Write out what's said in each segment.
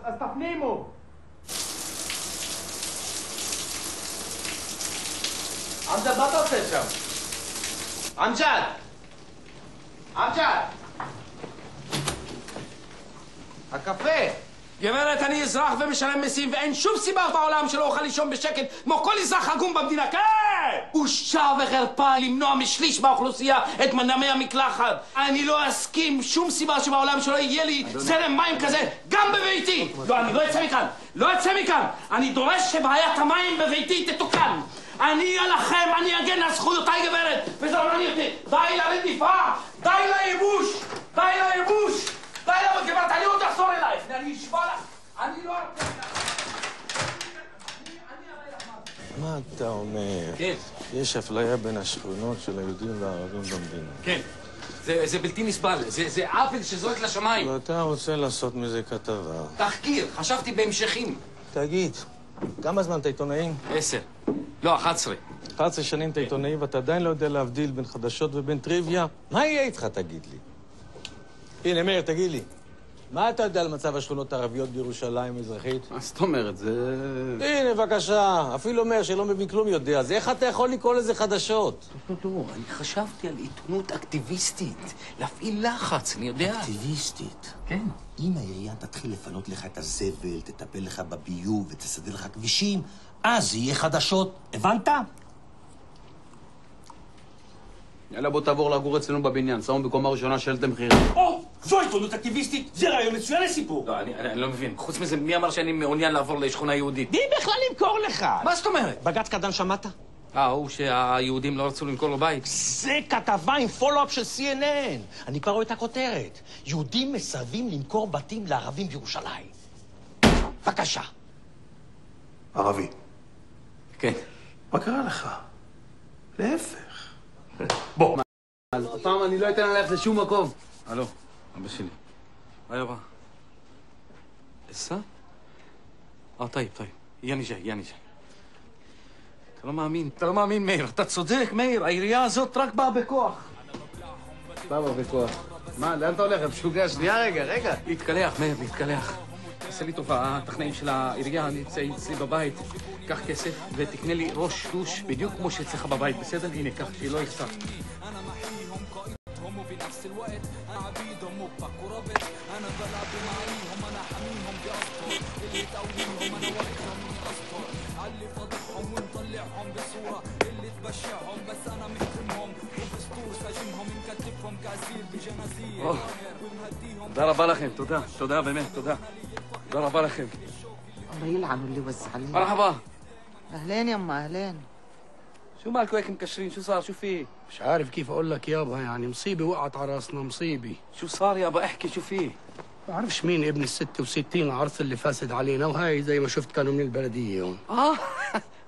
אז תפנימו. אמג'ד, מה אתה עושה שם? אמג'ד! אמג'ד! הקפה! גברת, אני אזרח ומשלם מיסים, ואין שום סיבה בעולם שלא אוכל לישון בשקט כמו כל אזרח הגון במדינה. כן! בושה וחרפה למנוע משליש מהאוכלוסייה את מנעמי המקלחת. אני לא אסכים שום סיבה שבעולם שלא יהיה לי צלם מים כזה גם בביתי. לא, אני לא אצא מכאן. לא אצא מכאן. אני דורש שבעיית המים בביתי תתוקן. אני אלחם, אני אגן על זכויותיי, גברת, וזה לא מעניין אותי. די לרדיפה, די לייבוש, די לייבוש, די גברת, אני עוד אחזור אלייך, אני אשבע לך, אני לא ארצה לך. מה אתה אומר? כן. יש אפליה בין השכונות של היהודים והערבים במדינה. כן, זה בלתי נסבל, זה עוול שזועק לשמיים. ואתה רוצה לעשות מזה כתבה. תחקיר, חשבתי בהמשכים. תגיד, כמה זמן אתה עיתונאים? 10. לא, 11. 11 שנים אתה עיתונאי ואתה עדיין לא יודע להבדיל בין חדשות ובין טריוויה? מה יהיה איתך, תגיד לי? הנה, מאיר, תגיד לי. מה אתה יודע על מצב השכונות הערביות בירושלים המזרחית? מה זאת אומרת? זה... הנה, בבקשה. אפילו מאיר שלא מבין כלום יודע. אז איך אתה יכול לקרוא לזה חדשות? לא, אני חשבתי על עיתונות אקטיביסטית. להפעיל לחץ, אני יודע. אקטיביסטית? כן. אם העירייה תתחיל לפנות לך את הזבל, תטפל לך בביוב ותסדר לך כבישים, אז יהיה חדשות. הבנת? יאללה, בוא תעבור לגור אצלנו בבניין. שמו בקומה ראשונה שלט מחירים. או, זו עיתונות אקטיביסטית. זה רעיון מצוין לסיפור. לא, אני לא מבין. חוץ מזה, מי אמר שאני מעוניין לעבור לשכונה יהודית? מי בכלל למכור לך? מה זאת אומרת? בג"ץ קדם שמעת? הוא שהיהודים לא רצו למכור לו בית. זה כתבה עם פולו-אפ של CNN. אני כבר רואה את הכותרת. יהודים מסרבים למכור בתים לערבים בירושלים. בבקשה. ערבי. כן. מה קרה לך? להפך. בוא. אז הפעם אני לא אתן ללכת לשום מקום. הלו, אבא שלי. היי אבא. لسه؟ طيب יאני ג'אי. אתה לא מאמין, מאיר. אתה צודק, מאיר. העירייה הזאת רק באה בכוח. באה בכוח. מה, לאן אתה הולך? משוגע, שנייה, רגע. להתקלח, מאיר, להתקלח. עשה לי טובה, הטכנאים של העירייה נמצאים אצלי בבית. קח כסף ותקנה לי ראש דוש בדיוק כמו שאצלך בבית, בסדר? הנה, קח, שלא יחסר. תודה רבה לכם, תודה באמת, תודה רבה לכם. الله يلعنوا اللي وزع علينا. مرحبا. اهلين يما اهلين. شو مالكم هيك مكشرين؟ شو صار؟ شو في؟ مش عارف كيف اقول لك يابا، يعني مصيبه وقعت على راسنا مصيبه. شو صار يابا؟ احكي شو في؟ ما بعرفش مين ابن ال66 عرس اللي فاسد علينا، وهاي زي ما شفت كانوا من البلديه هون.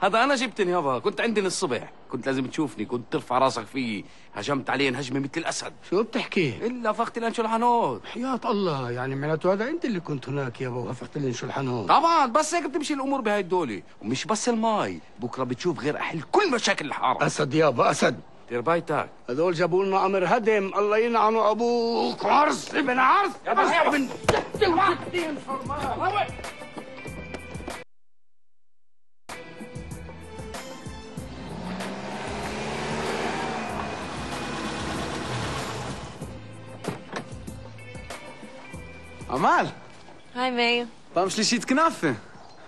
هذا انا جبتني يابا، كنت عندي الصبح، كنت لازم تشوفني، كنت ترفع راسك فيي، هجمت عليه هجمه مثل الاسد. شو بتحكي؟ الا فخت لي انشلحنوت. حياة الله، يعني معناته هذا انت اللي كنت هناك يابا وهفقت لي انشلحنوت. طبعا بس هيك بتمشي الامور بهاي الدوله، ومش بس الماي، بكره بتشوف غير احل كل مشاكل الحاره. اسد يابا اسد. دير بايتك. هذول جابوا لنا امر هدم، الله يلعنوا ابوك. عرس ابن عرس يا ابن עמל! היי מאיר. פעם שלישית כנאפה.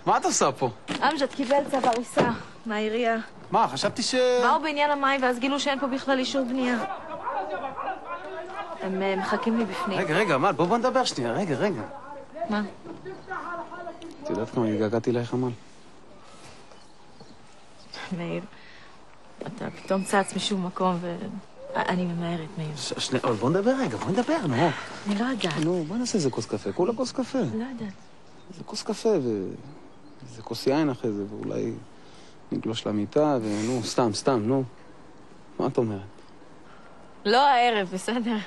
מה אתה עושה פה? אמג'ד קיבל צו הריסה מהעירייה. מה, חשבתי באו בעניין המים ואז גילו שאין פה בכלל אישור בנייה. הם מחכים לי בפנים. רגע, עמל, בוא נדבר שנייה, רגע. מה? את יודעת כמה התגעגעתי אלייך, עמל? מאיר, אתה פתאום צץ משום מקום אני ממהרת, מאיר. שנייה, אבל בוא נדבר רגע, נו. אני לא יודעת. נו, בוא נעשה איזה כוס קפה, כולה כוס קפה. לא יודעת. איזה כוס קפה ואיזה כוס יין אחרי זה, ואולי נגלוש למיטה, ונו, סתם, נו. מה את אומרת? לא הערב, בסדר.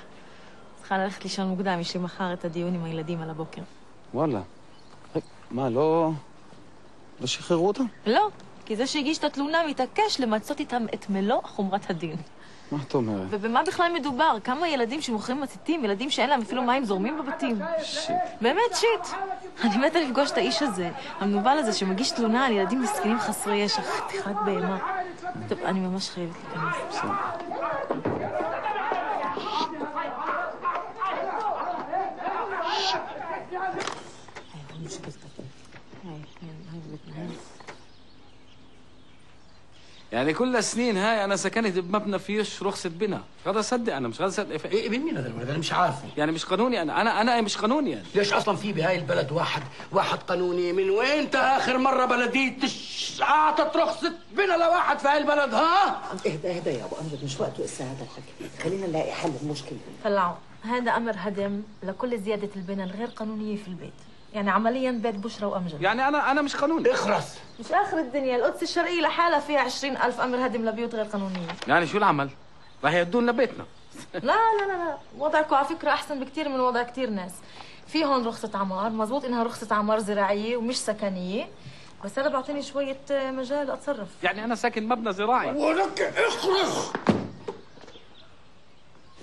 צריכה ללכת לישון מוקדם, יש לי מחר את הדיון עם הילדים על הבוקר. וואלה. מה, לא שחררו אותם? לא, כי זה שהגיש את התלונה מתעקש למצות איתם את מלוא חומרת הדין. מה את אומרת? ובמה בכלל מדובר? כמה ילדים שמוכרים מציתים, ילדים שאין להם אפילו מים זורמים בבתים. באמת שיט. אני מתה לפגוש את האיש הזה, המנוול הזה שמגיש תלונה על ילדים מסכנים חסרי ישע, חתיכת בהמה. טוב, אני ממש חייבת להיכנס. يعني كل السنين هاي انا سكنت بمبنى فيش رخصة بناء، مش قادر اصدق انا مش قادر اصدق. إيه من مين هذا الولد؟ انا مش عارفه. يعني مش قانوني انا مش قانوني يعني. ليش اصلا في بهاي البلد واحد قانوني؟ من وين انت اخر مره بلديه اعطت رخصه بنا لواحد في هاي البلد؟ ها؟ اهدى يا ابو امجد، مش وقته هسه هذا الحكي، خلينا نلاقي حل المشكله. طلعوا، هذا امر هدم لكل زياده البنى الغير قانونيه في البيت. يعني عمليا بيت بشرى وامجد. يعني انا مش قانوني. اخرس. مش اخر الدنيا، القدس الشرقيه لحالها فيها 20,000 امر هدم لبيوت غير قانونيه. يعني شو العمل؟ راح يدونا بيتنا. لا وضعكم على فكره احسن بكثير من وضع كثير ناس. في هون رخصه عمار، مزبوط انها رخصه عمار زراعيه ومش سكنيه، بس هذا بيعطيني شويه مجال اتصرف. يعني انا ساكن مبنى زراعي. ولك اخرس.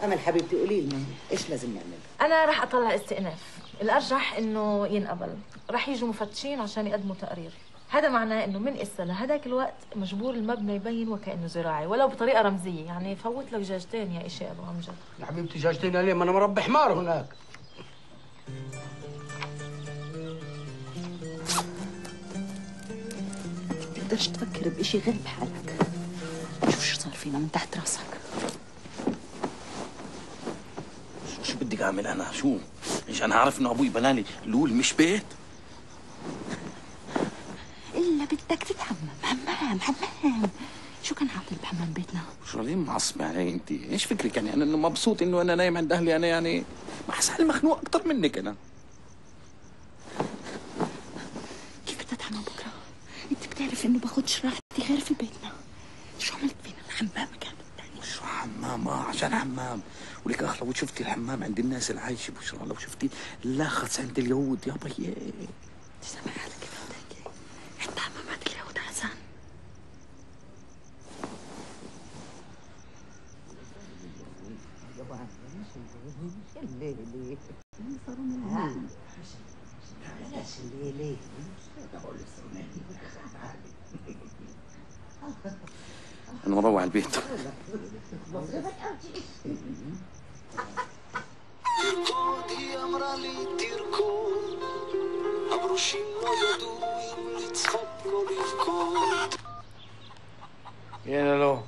امل حبيبتي قولي لنا ايش لازم نعمل؟ انا رح اطلع استئناف، الارجح انه ينقبل. رح يجوا مفتشين عشان يقدموا تقرير. هذا معناه انه من اسا لهداك الوقت مجبور المبنى يبين وكانه زراعي ولو بطريقه رمزيه، يعني فوت لك دجاجتين يا اشي ابو امجد. يا حبيبتي دجاجتين ليه؟ ما انا مربي حمار هناك. تقدرش تفكر بإشي غير بحالك. شوف شو صار فينا من تحت راسك. شو بدك اعمل انا؟ شو؟ مش انا عارف انه ابوي بنالي لول مش بيت؟ الا بدك تتحمم. حمام. شو كان عاطل بحمام بيتنا؟ شو ليه معصبة علي انت؟ ايش فكرك يعني انا انه مبسوط انه انا نايم عند اهلي؟ انا يعني بحس حالي مخنوق اكثر منك انا. كيف بدي اتحمم بكره؟ انت بتعرف انه باخدش راحتي غير في بيتنا. شو عملت فينا؟ الحمام كان شو حمام؟ عشان حمام. ولك اخ لو شفتي الحمام عند الناس العايشه بشرى، لو شفتي لاخص عند اليهود يا بيي. تسمع حالك كيف بدك؟ حتى حمام عند اليهود احسن. انا مروح على البيت. יאללה לא.